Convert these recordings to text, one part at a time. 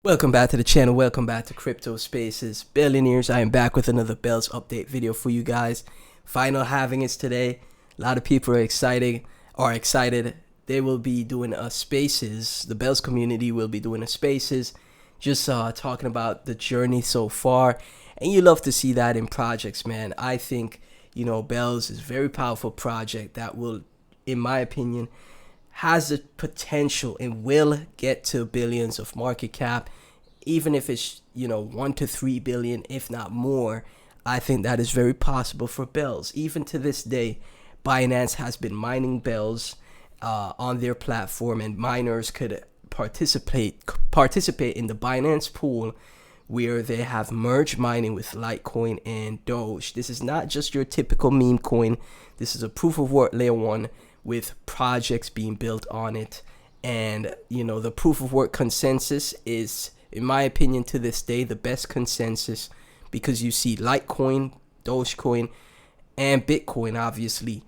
Welcome back to the channel. Welcome back to Crypto Spaces. Billionaires, I am back with another Bells update video for you guys. Final halving is today. A lot of people are excited. They will be doing a spaces. The Bells community will be doing a spaces. Just talking about the journey so far. And you love to see that in projects, man. I think, Bells is a very powerful project that will, in my opinion, has the potential and will get to billions of market cap, even if it's 1 to 3 billion, if not more. I think that is very possible for Bells. Even to this day, Binance has been mining Bells on their platform, and miners could participate in the Binance pool, where they have merged mining with Litecoin and Doge. This is not just your typical meme coin. This is a proof of work layer 1 with projects being built on it. And the proof of work consensus is, in my opinion, to this day the best consensus, because you see Litecoin, Dogecoin, and Bitcoin obviously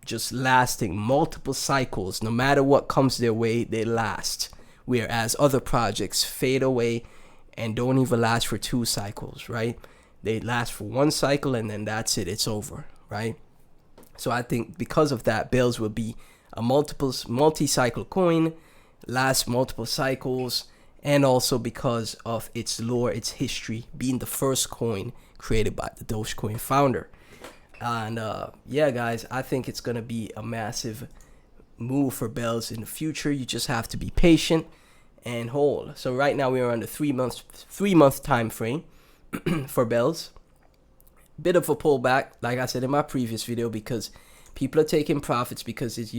just lasting multiple cycles. No matter what comes their way, they last, whereas other projects fade away and don't even last for 2 cycles, right? They last for 1 cycle and then that's it, it's over, right? So I think because of that, Bells will be a multi-cycle coin, last multiple cycles, and also because of its lore, its history, being the first coin created by the Dogecoin founder. And yeah, guys, I think it's going to be a massive move for Bells in the future. You just have to be patient and hold. So right now we are on the 3-month time frame for Bells. Bit of a pullback, like I said in my previous video, because people are taking profits because it's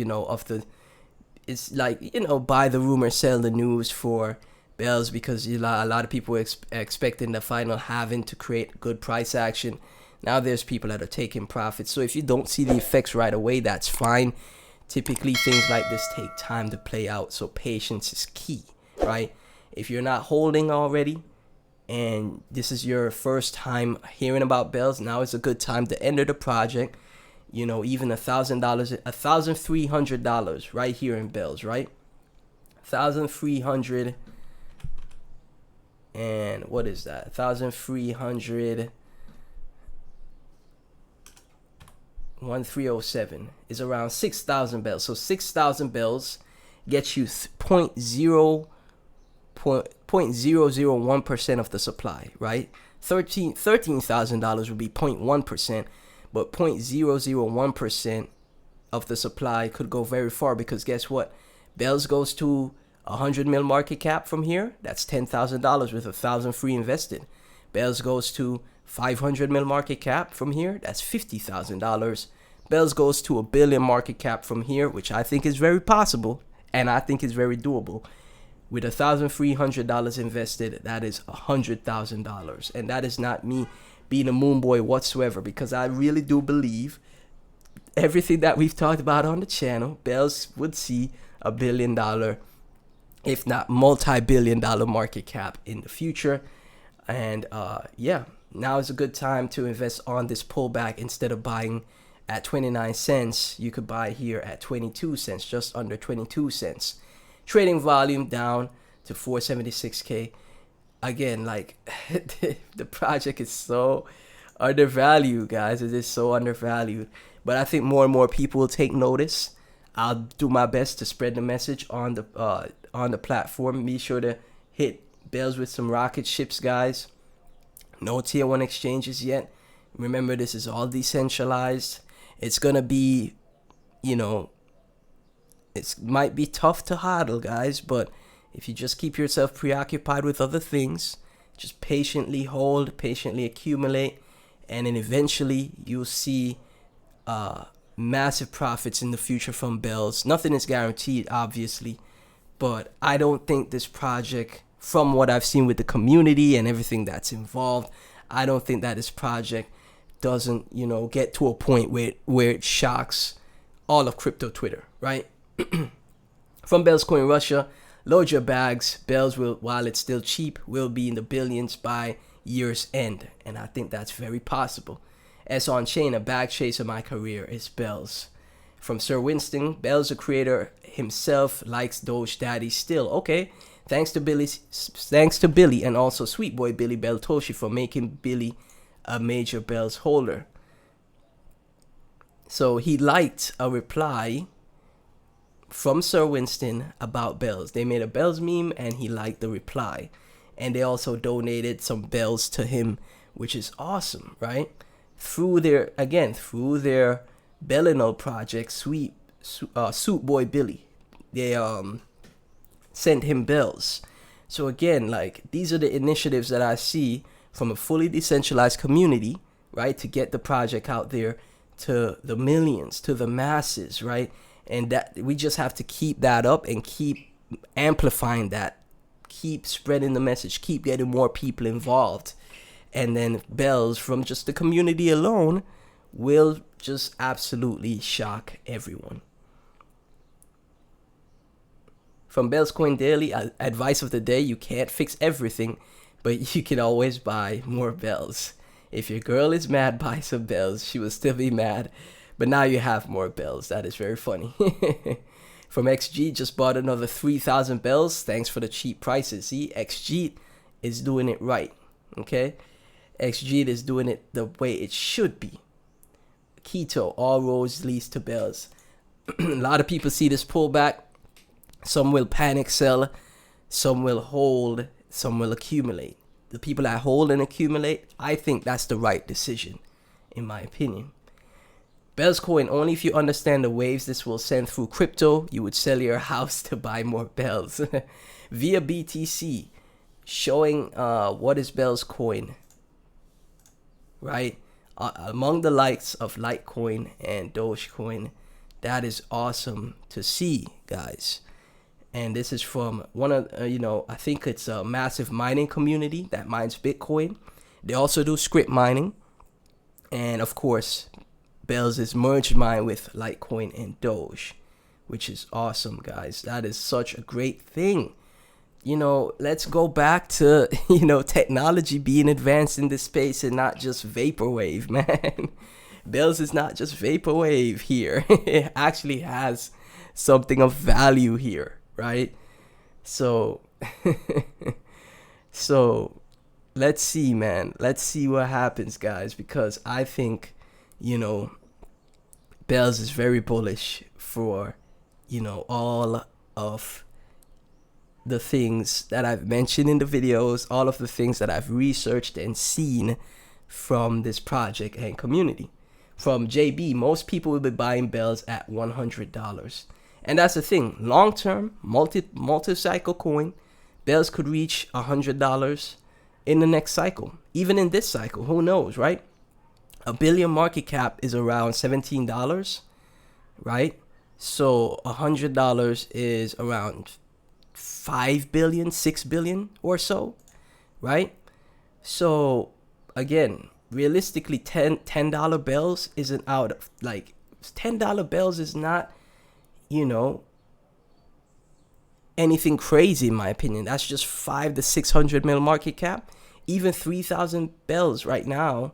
it's like buy the rumor, sell the news for Bells, because a lot of people were expecting the final halving to create good price action. Now there's people that are taking profits. So if you don't see the effects right away, that's fine. Typically things like this take time to play out, so patience is key, right? If you're not holding already, and this is your first time hearing about Bells, now is a good time to enter the project. Even $1,000, $1,300 right here in Bells, right? 1,300, and what is that? 1,300, 1,307 is around 6,000 Bells. So 6,000 Bells gets you 0.001% of the supply, right? $13,000 would be 0.1%, but 0.001% of the supply could go very far, because guess what? Bells goes to 100 mil market cap from here. That's $10,000 with 1,000 free invested. Bells goes to 500 mil market cap from here. That's $50,000. Bells goes to a billion market cap from here, which I think is very possible, and I think is very doable. With $1,300 invested, that is $100,000. And that is not me being a moon boy whatsoever, because I really do believe everything that we've talked about on the channel, Bells would see $1 billion, if not multi-billion dollar market cap in the future. And yeah, now is a good time to invest on this pullback. Instead of buying at 29 cents, you could buy here at 22 cents, just under 22 cents. Trading volume down to 476K. Again, like the project is so undervalued, guys. It is so undervalued. But I think more and more people will take notice. I'll do my best to spread the message on the platform. Be sure to hit Bells with some rocket ships, guys. No tier 1 exchanges yet. Remember, this is all decentralized. It's gonna be, it might be tough to hodl, guys, but if you just keep yourself preoccupied with other things, just patiently hold, patiently accumulate, and then eventually you'll see massive profits in the future from Bells. Nothing is guaranteed, obviously, but I don't think this project, from what I've seen with the community and everything that's involved, I don't think that this project doesn't, get to a point where it shocks all of crypto Twitter, right? From Bells Coin Russia, load your bags. Bells will, while it's still cheap, will be in the billions by year's end, and I think that's very possible. As on chain, a bag chase of my career is Bells. From Sir Winston, Bells, the creator himself, likes Doge Daddy still. Okay, Thanks to Billy and also Sweet Boy Billy Beltoshi for making Billy a major bells holder. So he liked a reply from Sir Winston about bells. They made a bells meme and he liked the reply. And they also donated some bells to him, which is awesome, right? Through their Bellinal project, Suit Boy Billy, they sent him bells. So again, like, these are the initiatives that I see from a fully decentralized community, right, to get the project out there to the millions, to the masses, right? And that we just have to keep that up and keep amplifying that, keep spreading the message, keep getting more people involved. And then bells from just the community alone will just absolutely shock everyone. From Bells Coin Daily, advice of the day: you can't fix everything, but you can always buy more bells. If your girl is mad, buy some bells. She will still be mad, but now you have more bells. That is very funny. From XG, just bought another 3,000 bells. Thanks for the cheap prices. See, XG is doing it right. Okay, XG is doing it the way it should be. Keto, all roads leads to bells. A lot of people see this pullback. Some will panic sell, some will hold, some will accumulate. The people that hold and accumulate, I think that's the right decision, in my opinion. Bells Coin, only if you understand the waves this will send through crypto, you would sell your house to buy more bells. Via BTC, showing what is Bells Coin, right? Among the likes of Litecoin and Dogecoin. That is awesome to see, guys. And this is from one of, I think it's a massive mining community that mines Bitcoin. They also do script mining. And of course, Bells is merged mine with Litecoin and Doge, which is awesome, guys. That is such a great thing. Let's go back to, technology being advanced in this space and not just vaporwave, man. Bells is not just vaporwave here. It actually has something of value here, right? So let's see, man. Let's see what happens, guys, because I think, Bells is very bullish for, all of the things that I've mentioned in the videos, all of the things that I've researched and seen from this project and community. From JB, most people will be buying bells at $100. And that's the thing. Long term, multi-cycle coin, bells could reach $100 in the next cycle. Even in this cycle, who knows, right? A billion market cap is around $17, right? So $100 is around 5 billion, 6 billion or so, right? So again, realistically, $10 bells isn't out of, like, $10 bells is not, anything crazy in my opinion. That's just 500 to 600 mil market cap. Even 3,000 bells right now,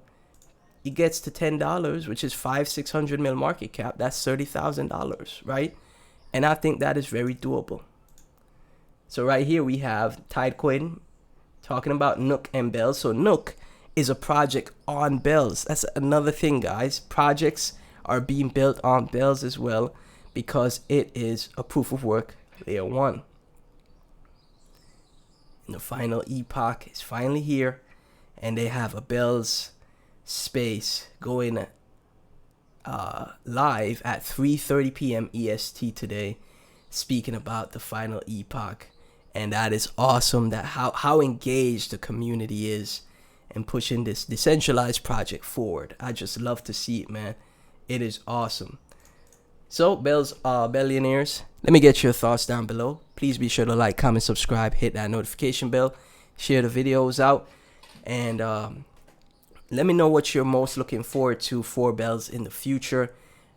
it gets to $10, which is 600 mil market cap. That's $30,000, right? And I think that is very doable. So right here we have Tidecoin talking about Nook and Bells. So Nook is a project on Bells. That's another thing, guys. Projects are being built on Bells as well because it is a proof of work layer 1. And the final epoch is finally here, and they have a Bells space going live at 3:30 p.m. EST today, speaking about the final epoch. And that is awesome, that how engaged the community is and pushing this decentralized project forward. I just love to see it, man. It is awesome. So, billionaires, let me get your thoughts down below. Please be sure to like, comment, subscribe, hit that notification bell, share the videos out, and let me know what you're most looking forward to for Bells in the future.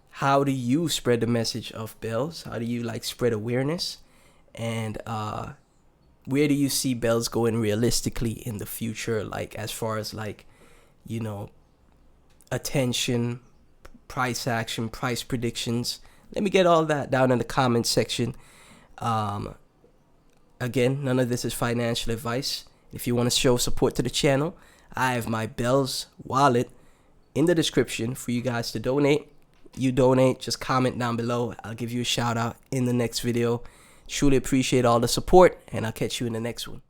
How do you spread the message of Bells? How do you spread awareness? And where do you see Bells going realistically in the future, as far as attention, price action, price predictions? Let me get all that down in the comment section. Again, none of this is financial advice. If you want to show support to the channel, I have my Bells wallet in the description for you guys to donate. You donate, just comment down below. I'll give you a shout out in the next video. Truly appreciate all the support, and I'll catch you in the next one.